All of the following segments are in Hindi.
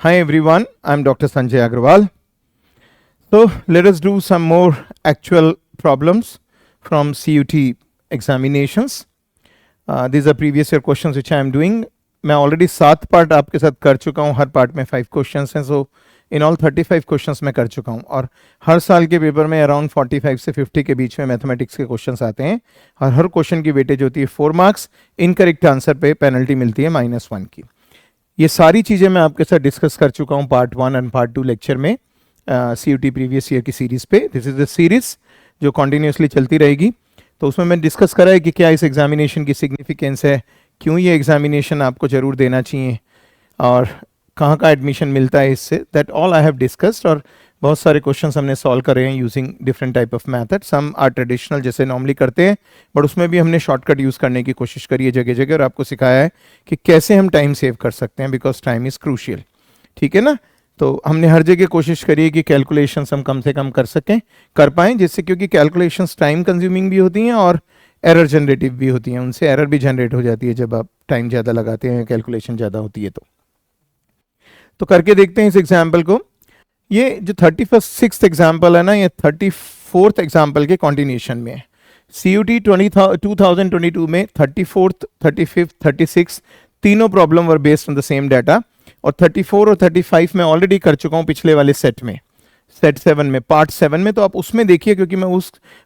Hi everyone, I'm Dr. Sanjay Agrawal. So let us do some more actual problems from CUT examinations. These are previous year questions which I am doing. मैं already 7 पार्ट आपके साथ कर चुका हूँ, हर पार्ट में 5 क्वेश्चंस हैं, सो इन ऑल 35 क्वेश्चंस मैं कर चुका हूँ और हर साल के पेपर में अराउंड 45 से 50 के बीच में मैथमेटिक्स के क्वेश्चंस आते हैं और हर क्वेश्चन की वेटेज होती है 4 मार्क्स. इनकरेक्ट आंसर पे पेनल्टी मिलती है -1 की. ये सारी चीज़ें मैं आपके साथ डिस्कस कर चुका हूँ पार्ट 1 एंड पार्ट 2 लेक्चर में CUT प्रीवियस ईयर की सीरीज़ पे. दिस इज़ द सीरीज़ जो कॉन्टीन्यूसली चलती रहेगी. तो उसमें मैंने डिस्कस करा है कि क्या इस एग्जामिनेशन की सिग्निफिकेंस है, क्यों ये एग्जामिनेशन आपको ज़रूर देना चाहिए और कहाँ का एडमिशन मिलता है इससे. That all I have discussed. और बहुत सारे क्वेश्चंस हमने सॉल्व करे हैं using different type of method. Some are traditional जैसे नॉर्मली करते हैं, बट उसमें भी हमने शॉर्टकट यूज़ करने की कोशिश करी है जगह जगह और आपको सिखाया है कि कैसे हम टाइम सेव कर सकते हैं, बिकॉज टाइम इज़ क्रूशियल. ठीक है ना. तो हमने हर जगह कोशिश करी है कि कैलकुलेशंस हम कम से कम कर पाएँ, जिससे क्योंकि कैलकुलेशंस टाइम कंज्यूमिंग भी होती हैं और एरर जनरेटिव भी होती हैं. उनसे एरर भी जनरेट हो जाती है जब आप टाइम ज़्यादा लगाते हैं, कैलकुलेशन ज़्यादा होती है. तो करके देखते हैं इस एग्जाम्पल को. ये जो 36th एग्जाम्पल है ना, ये 34th एग्जाम्पल के कॉन्टिन्यूशन में है. CUT 2022 में 34th, 35th, 36 तीनों problem were based on the same data. और 34 और 35 में ऑलरेडी कर चुका हूँ पिछले वाले सेट में, सेट 7 में, पार्ट 7 में. तो आप उसमें देखिए, क्योंकि मैं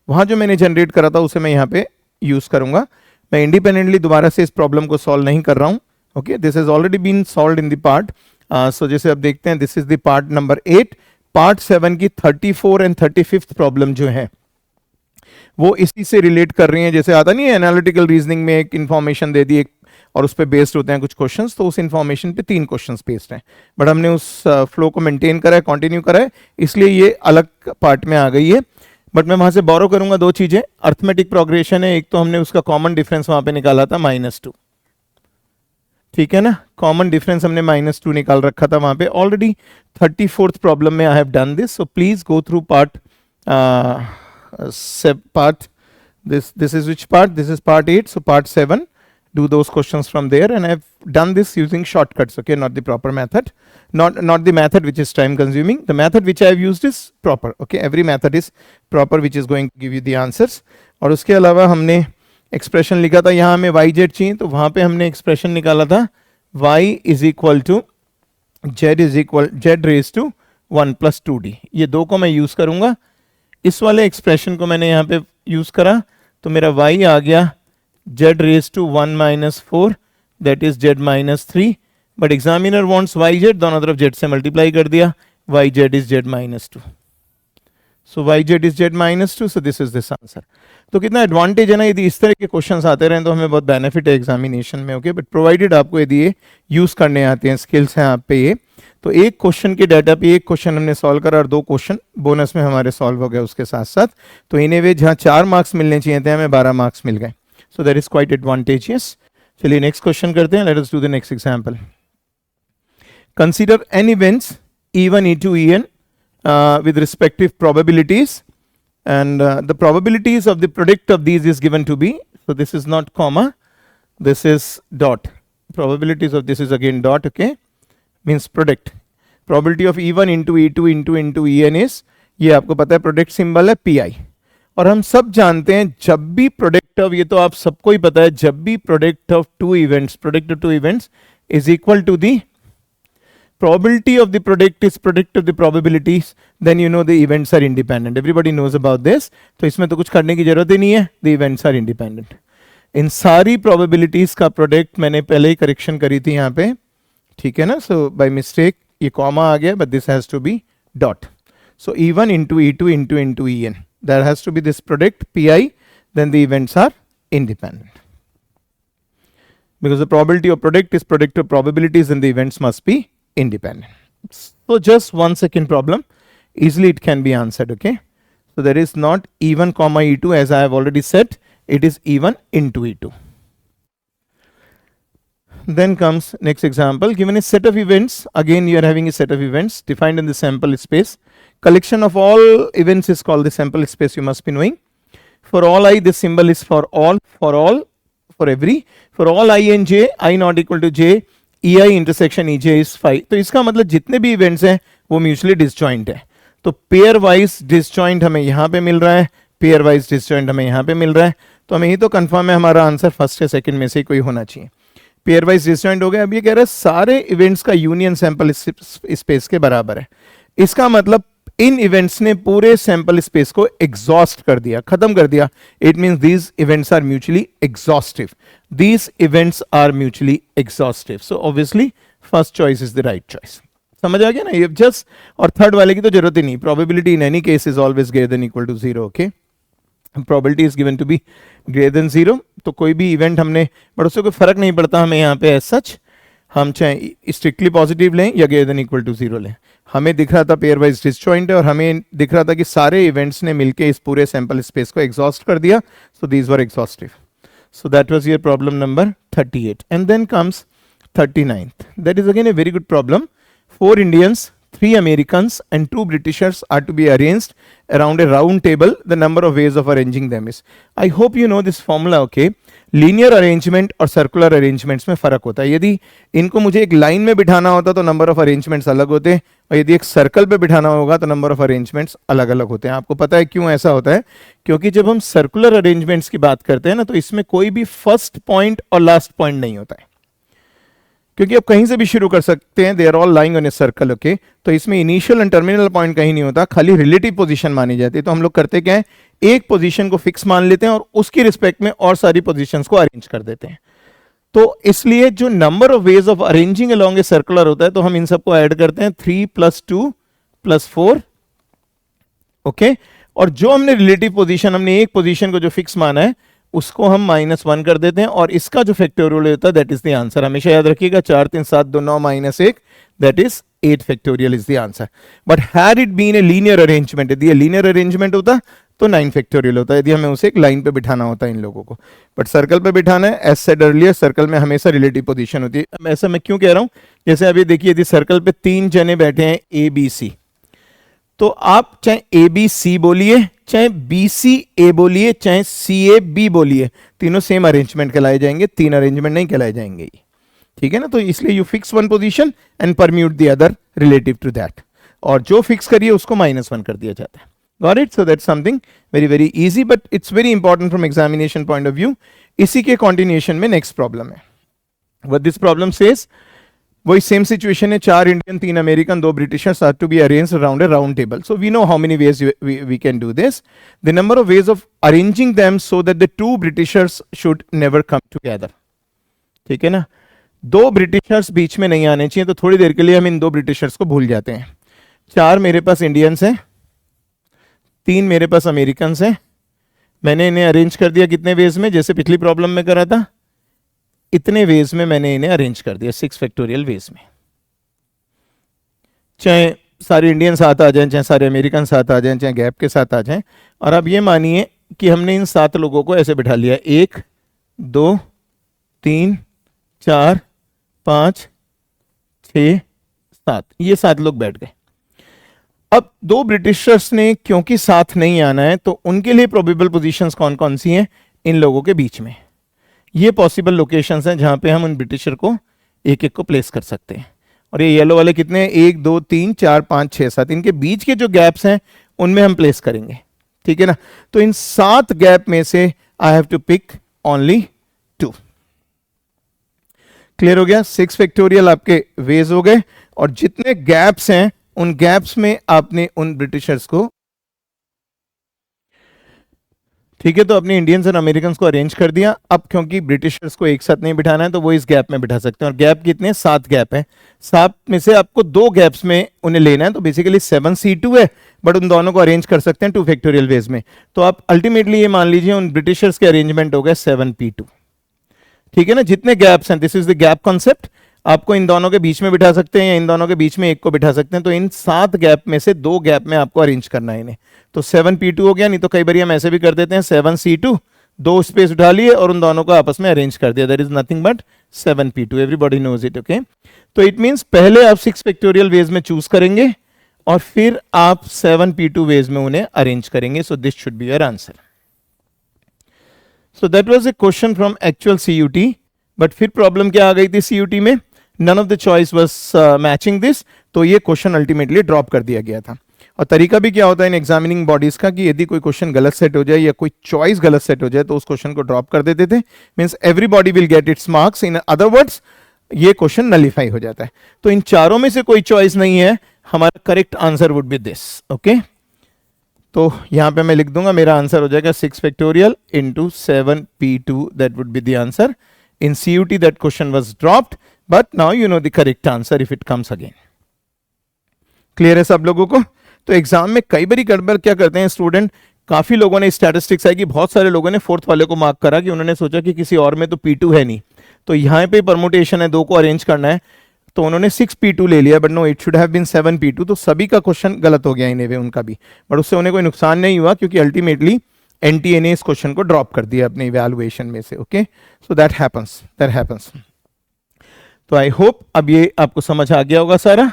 वहाँ जो मैंने जनरेट करा था उसे मैं यहाँ पे यूज़ करूँगा. मैं इंडिपेंडेंटली दोबारा से इस प्रॉब्लम को सॉल्व नहीं कर रहा हूँ. Okay, this has already been solved in the part. So जैसे आप देखते हैं, this is the part number 8. Part 7 की 34 एंड 35th प्रॉब्लम जो है वो इसी से रिलेट कर रही हैं. जैसे आता नहीं है एनालिटिकल रीजनिंग में, एक इन्फॉर्मेशन दे दी और उस पर बेस्ड होते हैं कुछ क्वेश्चंस, तो उस इन्फॉर्मेशन पे 3 क्वेश्चंस बेस्ड हैं. बट हमने उस फ्लो को मेंटेन करा है, कंटिन्यू करा है, इसलिए ये अलग पार्ट में आ गई है. बट मैं वहां से बोरो करूंगा 2 चीजें. अर्थमेटिक प्रोग्रेशन है, एक तो हमने उसका कॉमन डिफरेंस वहां पे निकाला था -2. ठीक है ना, कॉमन डिफरेंस हमने -2 निकाल रखा था वहां पे ऑलरेडी. 34th प्रॉब्लम में I have done this. So please go through part this is which part, this is part 8. So part 7, do those questions from there, and I've done this using shortcuts. Okay, not the proper method, not the method which is time consuming. The method which I have used is proper. Okay, every method is proper which is going to give you the answers. और उसके अलावा हमने एक्सप्रेशन लिखा था, यहाँ हमें वाई जेड चाहिए, तो वहाँ पे हमने एक्सप्रेशन निकाला था y is equal to Z raise to 1 + 2d. ये 2 को मैं यूज़ करूँगा. इस वाले एक्सप्रेशन को मैंने यहाँ पे यूज़ करा, तो मेरा y आ गया z raise to 1 - 4, that is z -3. But examiner wants yz, दोनों तरफ z से मल्टीप्लाई कर दिया, yz is z -2. So yz is z -2. So this is this answer. तो कितना एडवांटेज है ना, यदि इस तरह के क्वेश्चंस आते रहें तो हमें बहुत बेनिफिट है एग्जामिनेशन में. ओके, बट प्रोवाइडेड आपको यदि ये यूज़ करने आते हैं, स्किल्स हैं आप पे ये. तो एक क्वेश्चन के डाटा पे एक क्वेश्चन हमने सॉल्व करा और 2 क्वेश्चन बोनस में हमारे सॉल्व हो गए उसके साथ साथ. तो इन वे जहाँ 4 मार्क्स मिलने चाहिए थे, हमें 12 मार्क्स मिल गए. So that is quite advantageous. चलिए नेक्स्ट क्वेश्चन करते हैं. Let us do the next example. Consider N events E1, E2, En with respective probabilities, and the probabilities of the product of these is given to be, so this is not comma, this is dot. Probabilities of this is again dot. Okay, means product. Probability of E1 into E2 into En is, ये आपको पता है प्रोडक्ट सिंबल है Pi. और हम सब जानते हैं जब भी प्रोडक्ट ऑफ, ये तो आप सबको ही पता है, जब भी product of 2 events, product of 2 events is equal to the probability of the product is product of the probabilities, then you know the events are independent. Everybody knows about this. तो इसमें तो कुछ करने की जरूरत ही नहीं है. The events are independent. इन सारी probabilities का प्रोडक्ट मैंने पहले ही करेक्शन करी थी यहाँ पे. ठीक है ना. So by mistake ये कॉमा आ गया, but this has to be dot. So E1 into E2 into En, there has to be this product Pi, then the events are independent. Because the probability of product is product of probabilities, and the events must be independent. So just 1 second problem, easily it can be answered. Okay, so there is not E1 comma E2, as I have already said, it is E1 into E2. Then comes next example. Given a set of events, again you are having a set of events defined in the sample space. Collection of all events is called the sample space, you must be knowing. For all I, this symbol is for all, for every. For all I and j, I not equal to j, E I intersection E J is 5, तो इसका मतलब जितने भी इवेंट्स हैं वो म्यूचुअली डिसजॉइंट है। तो पेयर वाइज डिसजॉइंट हमें यहाँ पे मिल रहा है, पेयर वाइज डिसजॉइंट हमें यहाँ पे मिल रहा है, तो हमें ये तो कंफर्म है हमारा आंसर फर्स्ट या सेकंड में से कोई होना चाहिए। पेयर वाइज डिसजॉइंट हो गया। अब ये कह रहा है सारे इवेंट्स का यूनियन सैंपल स्पेस के बराबर है। इसका मतलब इन इवेंट्स ने पूरे सैंपल स्पेस को एग्जॉस्ट कर दिया, खत्म कर दिया। It means these events are mutually exhaustive, these events are mutually exhaustive. So obviously first choice is the right choice. समझ आ गया ना ये जस्ट, और थर्ड वाले की तो जरूरत ही नहीं। Probability in any case is always greater than equal to 0। Okay, probability is given to be greater than 0। तो कोई भी इवेंट हमने, बट उससे कोई फर्क नहीं पड़ता हमें यहाँ पे एज सच, हम चाहे स्ट्रिक्टली पॉजिटिव लें या ग्रेटर देन इक्वल टू 0 लें। हमें दिख रहा था पेयर वाइज डिसजॉइंट है, और हमें दिख रहा था कि सारे इवेंट्स ने मिलकर इस पूरे सैंपल स्पेस को एग्जॉस्ट कर दिया। So these were exhaustive. So that was your problem number 38। And then comes 39th. That is again a very good problem. 4 Indians, 3 Americans and 2 Britishers are to be arranged around a round table. The number of ways of arranging them is. I hope you know this formula. Okay, linear arrangement और सर्कुलर अरेंजमेंट्स में फर्क होता है। यदि इनको मुझे एक लाइन में बिठाना होता तो नंबर ऑफ अरेंजमेंट्स अलग होते हैं, और यदि एक सर्कल पे बिठाना होगा तो नंबर ऑफ अरेंजमेंट्स अलग अलग होते हैं। आपको पता है क्यों ऐसा होता है? क्योंकि जब हम सर्कुलर अरेंजमेंट्स की बात करते हैं ना, तो इसमें कोई भी फर्स्ट पॉइंट और लास्ट पॉइंट नहीं होता है, क्योंकि आप कहीं से भी शुरू कर सकते हैं। They are all lying on a circle. Okay, तो इसमें इनिशियल एंड टर्मिनल पॉइंट कहीं नहीं होता, खाली रिलेटिव पोजीशन मानी जाती है। तो हम लोग करते क्या है, एक पोजीशन को फिक्स मान लेते हैं और उसकी रिस्पेक्ट में और सारी पोजीशंस को अरेंज कर देते हैं। तो इसलिए जो number of ways of arranging along a circular होता है, तो हम इन सबको ऐड करते हैं 3 + 2 + 4। ओके, और जो हमने रिलेटिव पोजीशन, हमने एक पोजीशन को जो फिक्स माना है उसको हम -1 कर देते हैं, और इसका जो फैक्टोरियल होता है दैट इज द आंसर। हमेशा याद रखिएगा 4 3 7 2 9 -1 that is 8 factorial is the answer. But had it been a linear arrangement, यदि लीनियर अरेंजमेंट होता तो 9 फैक्टोरियल होता है, यदि हमें उसे एक लाइन पे बिठाना होता है इन लोगों को। बट सर्कल पे बिठाना है, एज सेड अर्लियर, सर्कल में हमेशा रिलेटिव पोजीशन होती है। ऐसा मैं क्यों कह रहा हूं, जैसे अभी देखिए यदि सर्कल पे 3 जने बैठे हैं ए बी सी, तो आप चाहे ए बी सी बोलिए, चाहे बी सी ए बोलिए, चाहे सी ए बी बोलिए, तीनों सेम अरेंजमेंट कहलाए जाएंगे, 3 अरेंजमेंट नहीं कहलाए जाएंगे। ठीक है ना, तो इसलिए you fix one position and permute the other relative to that, और जो फिक्स करिए उसको -1 कर दिया जाता है। Got it? So that's something very very easy, but it's very important from examination point of view. इसी के continuation में next problem है। What this problem says, वही सेम सिचुएशन है, 4 Indian 3 American 2 Britishers are to be arranged around a round table. So we know how many ways we can do this. The number of ways of arranging them so that the 2 Britishers should never come together. ठीक है ना, 2 ब्रिटिशर्स बीच में नहीं आने चाहिए, तो थोड़ी देर के लिए हम इन 2 ब्रिटिशर्स को भूल जाते हैं। 4 मेरे पास इंडियंस हैं, 3 मेरे पास अमेरिकन हैं। मैंने इन्हें अरेंज कर दिया कितने वेज में, जैसे पिछली प्रॉब्लम में करा था, इतने वेज में मैंने इन्हें अरेंज कर दिया, 6 फैक्टोरियल वेज में। चाहे सारे इंडियन साथ आ जाएं, चाहे सारे अमेरिकन साथ आ जाएं, चाहे गैप के साथ आ जाएं। और अब ये मानिए कि हमने इन 7 लोगों को ऐसे बिठा लिया, 1 2 3 4 5 6 7, ये 7 लोग बैठ गए। अब 2 ब्रिटिशर्स ने क्योंकि साथ नहीं आना है, तो उनके लिए प्रोबेबल पोजीशंस कौन कौन सी हैं इन लोगों के बीच में। ये पॉसिबल लोकेशंस हैं जहां पे हम उन ब्रिटिशर को एक एक को प्लेस कर सकते हैं। और ये येलो वाले कितने हैं, 1 2 3 4 5 6 7, इनके बीच के जो गैप्स हैं उनमें हम प्लेस करेंगे। ठीक है ना, तो इन 7 गैप में से I have to pick only 2। Clear हो गया, 6 फैक्टोरियल आपके वेज हो गए, और जितने गैप्स हैं उन गैप्स में आपने उन ब्रिटिशर्स को, ठीक है, तो अपने इंडियंस और अमेरिकन को अरेंज कर दिया। अब क्योंकि ब्रिटिशर्स को एक साथ नहीं बिठाना है, तो वो इस गैप में बिठा सकते हैं। और गैप कितने, 7 गैप है। 7 में से आपको 2 गैप्स में उन्हें लेना है, तो बेसिकली 7C2 है, बट उन दोनों को अरेंज कर सकते हैं 2 फैक्टोरियल वेज में। तो आप अल्टीमेटली ये मान लीजिए उन ब्रिटिशर्स के अरेंजमेंट हो गए 7P2। ठीक है ना, जितने गैप्स हैं, this is the gap concept. आपको इन दोनों के बीच में बिठा सकते हैं या इन दोनों के बीच में एक को बिठा सकते हैं। तो इन 7 गैप में से 2 गैप में आपको अरेंज करना है इन्हें। तो 7P2 हो गया, नहीं तो कई बार हम ऐसे भी कर देते हैं 7C2, 2 स्पेस उठा लिए और उन दोनों को आपस में अरेंज कर दिया। That is nothing but 7P2, everybody knows it. Okay, तो इट मींस पहले आप 6 फैक्टोरियल वेज में चूज करेंगे और फिर आप 7P2 वेज में उन्हें अरेंज करेंगे। So this should be your answer. So that was a question from actual CUT। But फिर प्रॉब्लम क्या आ गई थी CUT में, none of the choice was matching this, तो ये क्वेश्चन अल्टीमेटली ड्रॉप कर दिया गया था। और तरीका भी क्या होता है इन एग्जामिनिंग बॉडीज का कि यदि कोई क्वेश्चन गलत सेट हो जाए या कोई चॉइस गलत सेट हो जाए तो उस क्वेश्चन को ड्रॉप कर देते थे, means everybody will get it's marks, in other words ये क्वेश्चन नलीफाई हो जाता है। तो इन चारों में से कोई चॉइस नहीं है, हमारा correct answer would be this. Okay, तो यहां पे मैं लिख दूंगा, मेरा आंसर हो जाएगा 6 factorial into 7p2, that would be the answer. In CUT that question was dropped, but now you know the correct answer if it comes again. Clear है सब लोगों को? तो एग्जाम में कई बार गड़बड़ क्या करते हैं स्टूडेंट, काफी लोगों ने स्टैटिस्टिक्स है कि बहुत सारे लोगों ने 4th वाले को मार्क करा कि उन्होंने सोचा कि किसी और में तो P2 है नहीं, तो यहाँ पे परमुटेशन है, 2 को अरेंज करना है, तो उन्होंने 6p2 ले लिया, but no it should have been 7p2। तो सभी का क्वेश्चन गलत हो गया इन्हें उनका भी, बट उससे उन्हें कोई नुकसान नहीं हुआ क्योंकि अल्टीमेटली NTA ने इस क्वेश्चन को ड्रॉप कर दिया अपने इवैल्यूएशन में से। Okay, so that happens. तो आई होप अब ये आपको समझ आ गया होगा सारा।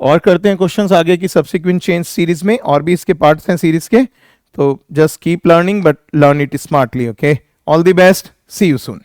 और करते हैं क्वेश्चंस आगे की सब्सिक्वेंट चेंज सीरीज में, और भी इसके पार्ट्स हैं सीरीज के, तो just keep learning but learn it smartly. Okay, all the best, see you soon.